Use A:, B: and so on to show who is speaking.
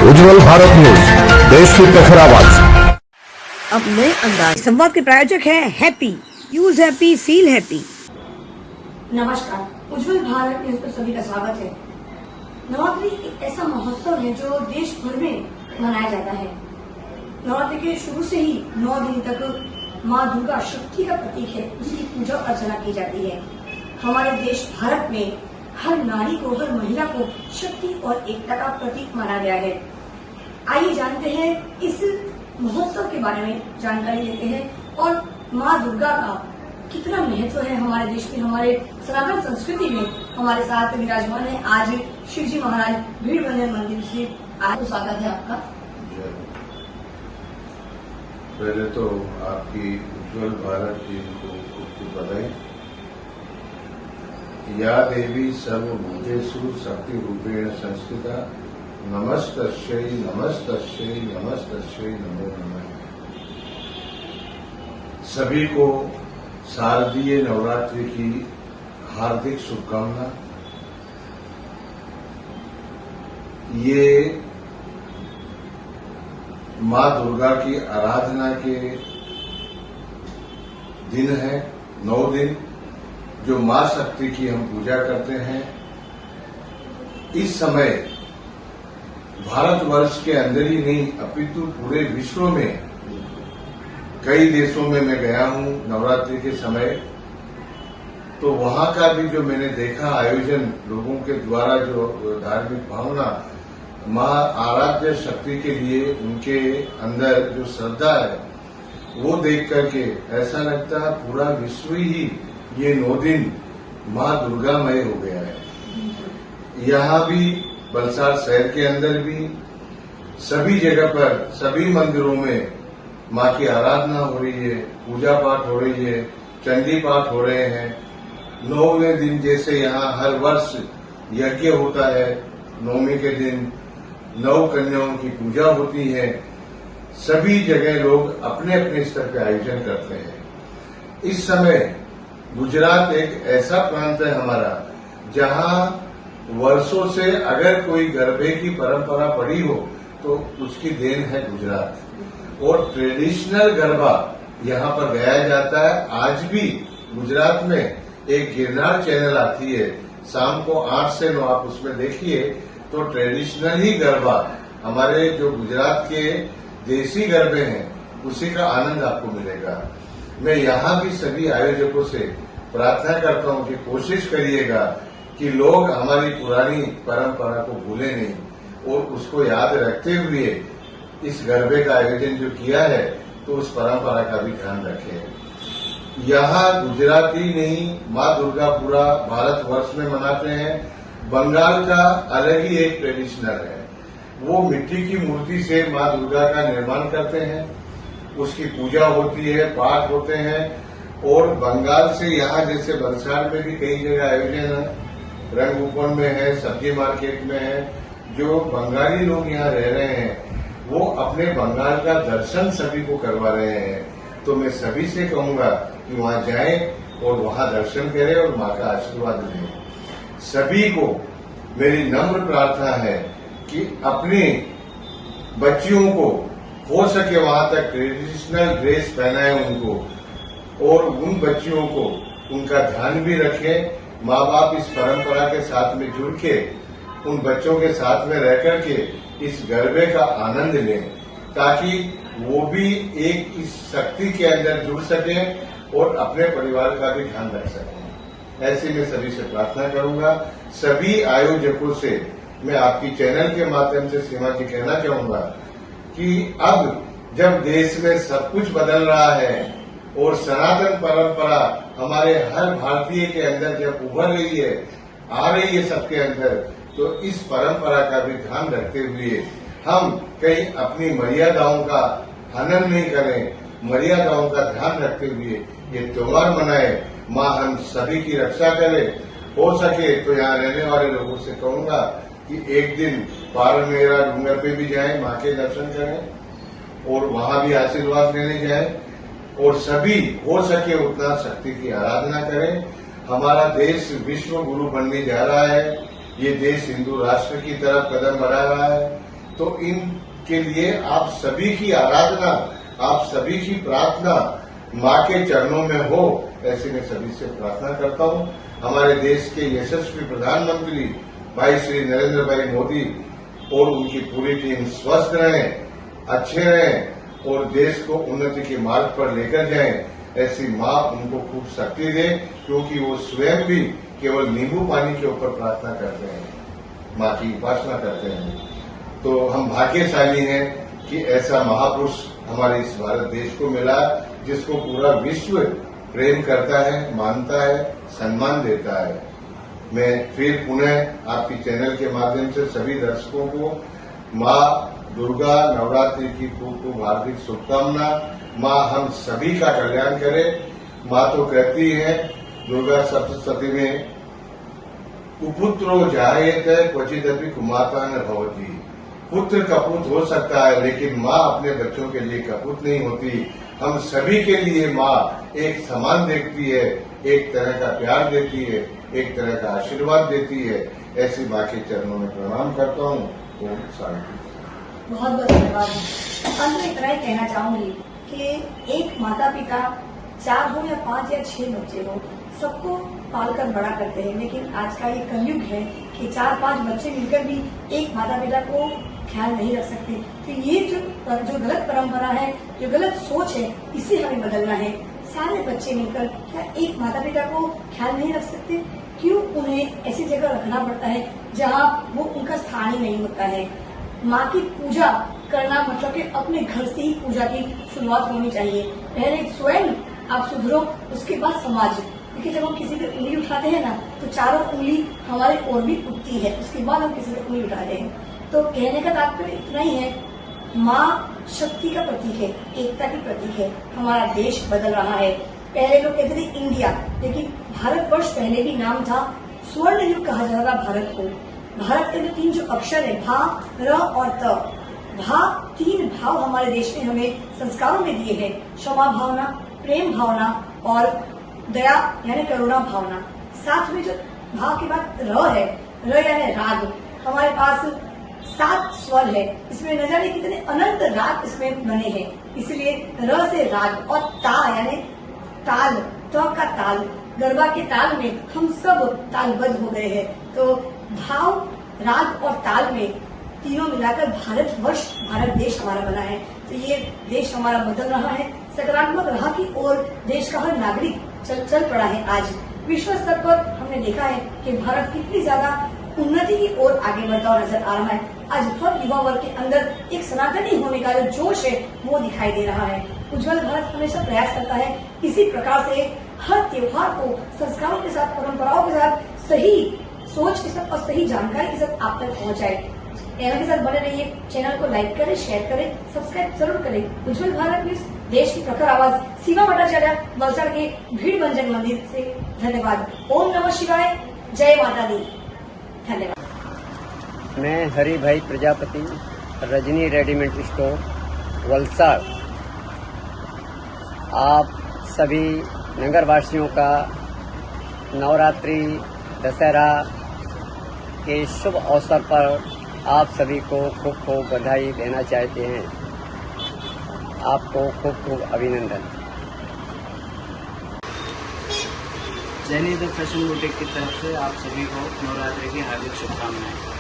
A: उज्जवल Bharat news, देश की प्रखर आवाज।
B: अब नए अंदाज। संवाद के प्रायोजक हैं happy, use happy, feel happy.
C: नमस्कार, उज्जवल भारत न्यूज पर सभी का स्वागत है। नवरात्रि एक ऐसा महोत्सव है जो देश भर में मनाया जाता है। नवरात्रि के शुरू से ही 9 दिन तक माँ दुर्गा शक्ति का प्रतीक है, उसकी पूजा अर्चना की जाती है। हमारे देश भारत में हर नारी को, हर महिला को शक्ति और एकता का प्रतीक माना गया है। आइए जानते हैं इस महोत्सव के बारे में, जानकारी लेते हैं और माँ दुर्गा का कितना महत्व है हमारे देश में, हमारे सनातन संस्कृति में। हमारे साथ विराजमान है आज शिवजी महाराज भीड़ बंधन मंदिर से। आज स्वागत है आपका।
D: पहले तो आपकी उज्जवल भारत टीम को खूब बधाई। या देवी सर्वभूतेषु शक्ति रूपेण संस्थिता, नमस्तस्यै नमस्तस्यै नमस्तस्यै नमो नमः। सभी को शारदीय नवरात्रि की हार्दिक शुभकामना। ये माँ दुर्गा की आराधना के दिन है, 9 दिन जो माँ शक्ति की हम पूजा करते हैं। इस समय भारतवर्ष के अंदर ही नहीं अपितु पूरे विश्व में कई देशों में मैं गया हूं नवरात्रि के समय, तो वहां का भी जो मैंने देखा आयोजन लोगों के द्वारा, जो धार्मिक भावना माँ आराध्य शक्ति के लिए उनके अंदर जो श्रद्धा है, वो देख करके ऐसा लगता है पूरा विश्व ही ये 9 दिन माँ दुर्गामय हो गया है। यहाँ भी वलसाड़ शहर के अंदर भी सभी जगह पर, सभी मंदिरों में माँ की आराधना हो रही है, पूजा पाठ हो रही है, चंडी पाठ हो रहे हैं। 9वें दिन जैसे यहाँ हर वर्ष यज्ञ होता है, 9वीं के दिन 9 कन्याओं की पूजा होती है। सभी जगह लोग अपने अपने स्तर पर आयोजन करते हैं। इस समय गुजरात एक ऐसा प्रांत है हमारा जहां वर्षों से अगर कोई गरबे की परंपरा पड़ी हो तो उसकी देन है गुजरात। और ट्रेडिशनल गरबा यहां पर गाया जाता है। आज भी गुजरात में एक गिरनार चैनल आती है, शाम को 8 से 9 आप उसमें देखिए, तो ट्रेडिशनल ही गरबा, हमारे जो गुजरात के देसी गरबे हैं, उसी का आनंद आपको मिलेगा। मैं यहाँ भी सभी आयोजकों से प्रार्थना करता हूँ कि कोशिश करिएगा कि लोग हमारी पुरानी परंपरा को भूलें नहीं और उसको याद रखते हुए इस गरबे का आयोजन जो किया है, तो उस परंपरा का भी ध्यान रखें। यहाँ गुजराती नहीं, माँ दुर्गा पूरा भारतवर्ष में मनाते हैं। बंगाल का अलग ही एक ट्रेडिशनल है, वो मिट्टी की मूर्ति से माँ दुर्गा का निर्माण करते हैं, उसकी पूजा होती है, पाठ होते हैं। और बंगाल से यहाँ जैसे वलसाड़ में भी कई जगह आयोजन है, रंगूपन में है, सब्जी मार्केट में है। जो बंगाली लोग यहाँ रह रहे हैं वो अपने बंगाल का दर्शन सभी को करवा रहे हैं। तो मैं सभी से कहूंगा कि वहां जाएं और वहां दर्शन करें और माँ का आशीर्वाद लें। सभी को मेरी नम्र प्रार्थना है कि अपनी बच्चियों को हो सके वहां तक ट्रेडिशनल ड्रेस पहनाएं उनको, और उन बच्चियों को उनका ध्यान भी रखें। माँ बाप इस परंपरा के साथ में जुड़ के उन बच्चों के साथ में रह करके इस गरबे का आनंद लें, ताकि वो भी एक इस शक्ति के अंदर जुड़ सकें और अपने परिवार का भी ध्यान रख सकें। ऐसे में सभी से प्रार्थना करूंगा। सभी आयोजकों से मैं आपकी चैनल के माध्यम से सीमा जी कहना चाहूंगा कि अब जब देश में सब कुछ बदल रहा है और सनातन परंपरा हमारे हर भारतीय के अंदर जब उभर रही है, आ रही है सबके अंदर, तो इस परंपरा का भी ध्यान रखते हुए हम कहीं अपनी मर्यादाओं का हनन नहीं करें, मर्यादाओं का ध्यान रखते हुए ये त्योहार मनाएं। माँ हम सभी की रक्षा करे। हो सके तो यहाँ रहने वाले लोगों से कहूंगा कि एक दिन पारनेरा डूंगर पे भी जाएं, माँ के दर्शन करें और वहां भी आशीर्वाद लेने जाएं। और सभी हो सके उतना शक्ति की आराधना करें। हमारा देश विश्व गुरु बनने जा रहा है। ये देश हिंदू राष्ट्र की तरफ कदम बढ़ा रहा है। तो इनके लिए आप सभी की आराधना, आप सभी की प्रार्थना माँ के चरणों में हो, ऐसे मैं सभी से प्रार्थना करता हूँ। हमारे देश के यशस्वी प्रधानमंत्री भाई श्री नरेंद्र भाई मोदी और उनकी पूरी टीम स्वस्थ रहें, अच्छे रहें और देश को उन्नति के मार्ग पर लेकर जाएं। ऐसी माँ उनको खूब शक्ति दे, क्योंकि वो स्वयं भी केवल नींबू पानी के ऊपर प्रार्थना करते हैं, माँ की उपासना करते हैं। तो हम भाग्यशाली हैं कि ऐसा महापुरुष हमारे इस भारत देश को मिला, जिसको पूरा विश्व प्रेम करता है, मानता है, सम्मान देता है। मैं फिर पुनः आपकी चैनल के माध्यम से सभी दर्शकों को माँ दुर्गा नवरात्रि की खूब खूब हार्दिक शुभकामना। माँ हम सभी का कल्याण करे। माँ तो कहती है दुर्गा सप्तशती में, कुपुत्रो जायेत क्वचिदपि कुमाता न भवति। पुत्र कपूत हो सकता है, लेकिन माँ अपने बच्चों के लिए कपूत नहीं होती। हम सभी के लिए माँ एक समान देखती है, एक तरह का प्यार देती है, एक तरह का आशीर्वाद देती है। ऐसी माँ के चरणों में प्रणाम करता हूँ। ओम शांति।
C: बहुत बहुत धन्यवाद। अंत में इतना ही कहना चाहूंगी कि एक माता पिता 4 हो या 5 या 6 बच्चे हो, सबको पालकर बड़ा करते हैं, लेकिन आज का ये कलयुग है कि 4-5 बच्चे मिलकर भी एक माता पिता को ख्याल नहीं रख सकते। तो ये जो गलत परंपरा है, जो गलत सोच है, इसे हमें बदलना है। सारे बच्चे मिलकर क्या एक माता पिता को ख्याल नहीं रख सकते? क्यों उन्हें ऐसी जगह रखना पड़ता है जहाँ वो उनका स्थान ही नहीं होता है? माँ की पूजा करना मतलब कि अपने घर से ही पूजा की शुरुआत होनी चाहिए। पहले स्वयं आप सुधरो, उसके बाद समाज। क्योंकि जब हम किसी पे उंगली उठाते हैं ना, तो चारों उंगली हमारे ओर भी उठती है, उसके बाद हम किसी पे उंगली उठाते हैं। तो कहने का तात्पर्य इतना ही है, माँ शक्ति का प्रतीक है, एकता की प्रतीक है। हमारा देश बदल रहा है। पहले लोग कहते थे इंडिया, लेकिन भारतवर्ष पहले भी नाम था। स्वर्ण युग कहा जाता था भारत को। भारत के 3 जो अक्षर है, भा, र और त। भा 3 भाव हमारे देश ने हमें संस्कारों में दिए हैं, क्षमा भावना, प्रेम भावना और दया यानी करुणा भावना। साथ में जो भा के बाद र है, र यानी राग। हमारे पास 7 स्वर है, इसमें न जाने कितने अनंत राग इसमें बने हैं। इसलिए र से राग और ता यानी ताल, त का ताल। गरबा के ताल में हम सब तालबद्ध हो गए हैं। तो भाव, राग और ताल में तीनों मिलाकर भारतवर्ष, भारत देश हमारा बना है। तो ये देश हमारा बदल रहा है, सकारात्मक राह की ओर देश का हर नागरिक चल पड़ा है। आज विश्व स्तर पर हमने देखा है कि भारत कितनी ज्यादा उन्नति की ओर आगे बढ़ता हुआ नजर आ रहा है। आज हर युवा वर्ग के अंदर एक सनातनी होने का जो जोश है वो दिखाई दे रहा है। उज्जवल भारत हमेशा प्रयास करता है इसी प्रकार से हर त्योहार को संस्कारों के साथ, परंपराओं के साथ, सही सोच के साथ और सही जानकारी के साथ आप तक पहुँचाए। चैनल के साथ बने रहिए। चैनल को लाइक करें, शेयर करें, सब्सक्राइब जरूर करें। उज्जवल भारत न्यूज, देश की प्रखर आवाज। सीमा भट्टाचार्य, वलसाड़ के भीड़ भंजन मंदिर से धन्यवाद। ओम नमः शिवाय, जय माता दी। धन्यवाद।
E: मैं हरि भाई प्रजापति, रजनी रेडीमेड स्टोर, वलसाड़। आप सभी नगरवासियों का नवरात्रि, दशहरा के शुभ अवसर पर आप सभी को खूब खूब बधाई देना चाहते हैं। आपको खूब खूब अभिनंदन।
F: जैनी द फैशन बुटीक की तरफ से आप सभी को नवरात्रि की हार्दिक शुभकामनाएं।